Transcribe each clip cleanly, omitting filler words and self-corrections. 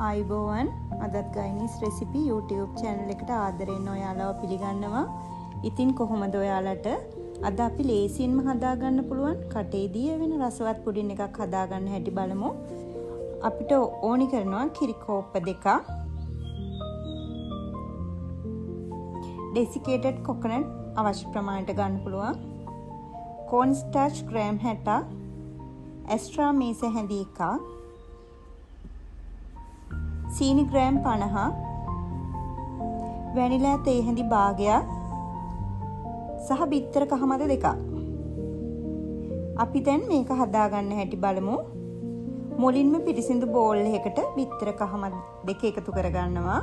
ආයුබෝවන් අදත් ගයිනිස් recipe YouTube channel එකට ආදරෙන් ඔයාලව පිළිගන්නවා. ඉතින් කොහොමද ඔයාලට අද අපි ලේසියෙන්ම හදාගන්න පුළුවන් කටේදී වෙන රසවත් පුඩින් එකක් හදාගන්න හැටි බලමු. අපිට ඕනි කරනවා කිරි කෝප්ප දෙකක්, desiccated coconut අවශ්‍ය ප්‍රමාණයට ගන්න පුළුවන්, corn starch gram 60, extra මේස හැඳි එකක්, සීනි ග්‍රෑම් 50, වැනිලා තේ හැඳි භාගයක් සහ බිත්තර කහමද දෙකක්. අපි දැන් මේක හදාගන්න හැටි බලමු. මුලින්ම පිරිසිදු බෝල් එකකට බිත්තර කහමද දෙක එකතු කරගන්නවා.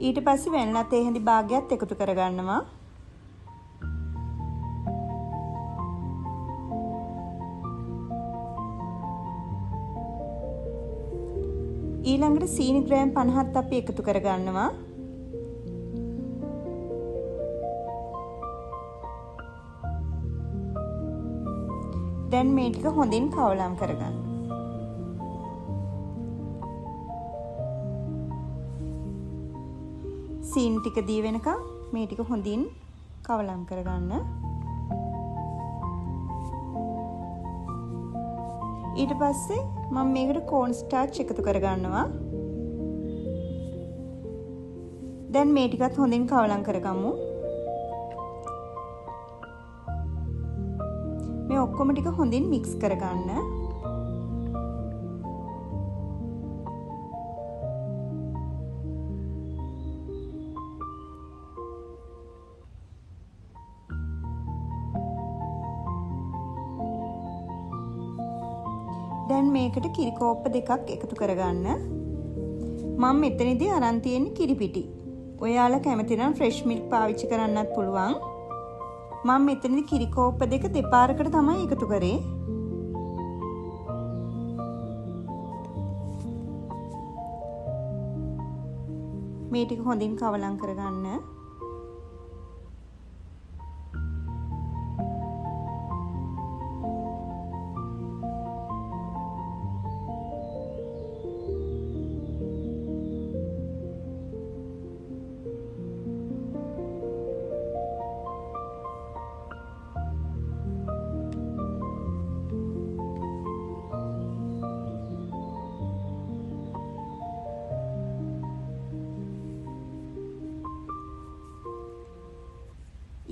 ඊට පස්සේ වැනිලා තේ හැඳි භාගයක් එකතු කරගන්නවා. ඊළඟට සීනි ග්‍රෑම් 50ත් අපි එකතු කරගන්නවා. දැන් මේ ටික හොඳින් කවලම් කරගන්න. සීනි ටික දී වෙනකම් මේ ටික හොඳින් කවලම් කරගන්න. ඊට පස්සේ මම මේකට corn starch එකතු කරගන්නවා. දැන් මේ ටිකත් හොඳින් කවලම් කරගමු. මේ ඔක්කොම ටික හොඳින් mix කරගන්න. දැන් මේකට කිරි කෝප්ප දෙකක් එකතු කරගන්න. මම මෙතනදී අරන් තියෙන්නේ කිරි පිටි. ඔයාලා කැමති නම් ෆ්‍රෙෂ් මිල්ක් පාවිච්චි කරන්නත් පුළුවන්. මම මෙතනදී කිරි කෝප්ප දෙක දෙපාරකට තමයි එකතු කරේ. මේ ටික හොඳින් කවලම් කරගන්න.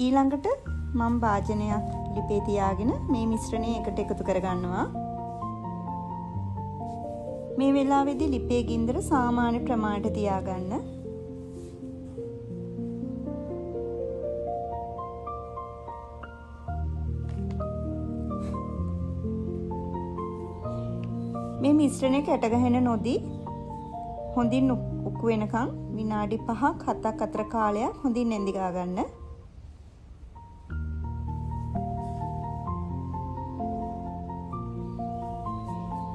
ඊළඟට මම භාජනයක් ලිපේ තියාගෙන මේ මිශ්‍රණය එකට එකතු කරගන්නවා. මේ වෙලාවේදී ලිපේ ගින්දර සාමාන්‍ය ප්‍රමාණයට තියාගන්න. මේ මිශ්‍රණය කැට ගහන නොදී හොඳින් උකු වෙනකන් විනාඩි 5ක් 7ක් අතර කාලයක් හොඳින් නැන්දි ගා ගන්න.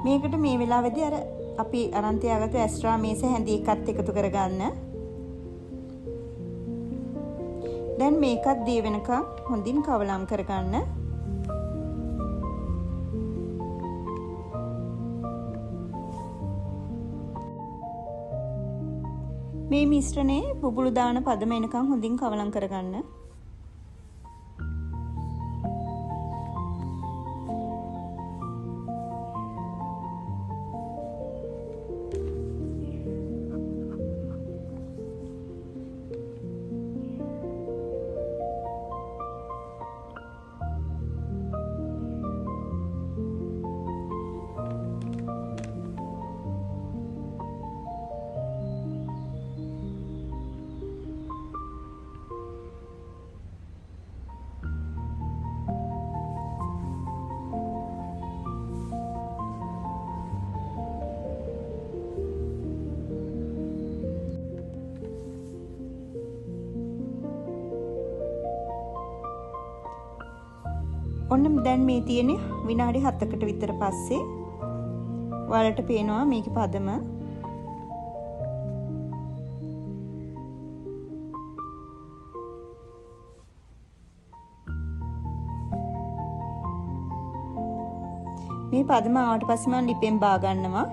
මේකට මේ වෙලාවේදී අර අපි අරන් තියාගත්ත එක්ස්ට්‍රා මේස හැඳි එකත් එකතු කරගන්න. දැන් මේකත් දී වෙනකම් හොඳින් කවලම් කරගන්න. මේ මිශ්‍රණේ බුබුලු දාන පදම එනකම් හොඳින් කවලම් කරගන්න. ඔන්න දැන් මේ තියෙන්නේ විනාඩි 7කට විතර පස්සේ ඔයාලට පේනවා මේකේ පදම. මේ පදම ආවට පස්සේ මම ලිපෙන් බා ගන්නවා.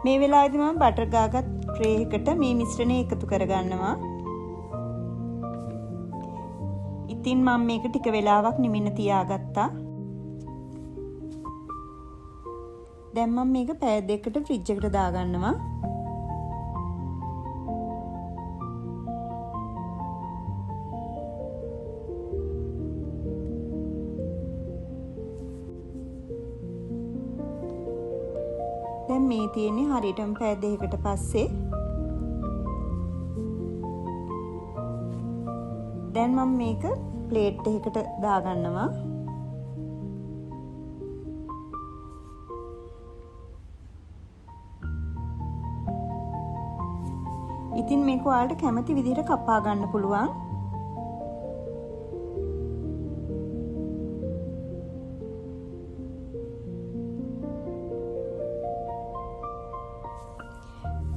මේ වෙලාවේදී මම බටර් ගාගත් ට්‍රේ එකට මේ මිශ්‍රණය එකතු කරගන්නවා. ඉතින් මම මේක ටික වෙලාවක් නිමින්න තියාගත්තා. දැන් මම මේක පැය දෙකකට ෆ්‍රිජ් එකට දාගන්නවා. දැන් මේ තියෙන්නේ හරියටම පැය දෙකකට පස්සේ. දැන් මම මේක ප්ලේට් එකකට දාගන්නවා. ඉතින් මේක ඔයාලට කැමති විදිහට කපා ගන්න පුළුවන්.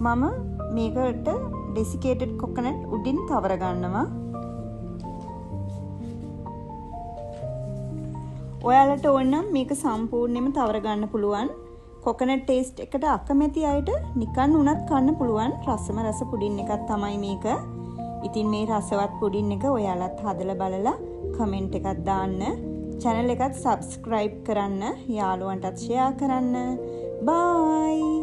මම මේකට ඩෙසිකේටඩ් කොකනට් උඩින් තවර ගන්නවා. ඔයාලට ඕන නම් මේක සම්පූර්ණයෙන්ම තවර ගන්න පුළුවන්. කොකනට් ටේස්ට් එකට අකමැති අයට නිකන් උනත් කන්න පුළුවන්. රසම රස පුඩින් එකක් තමයි මේක. ඉතින් මේ රසවත් පුඩින් එක ඔයාලත් හදලා බලලා කමෙන්ට් එකක් දාන්න. channel එකත් subscribe කරන්න. යාළුවන්ටත් share කරන්න. bye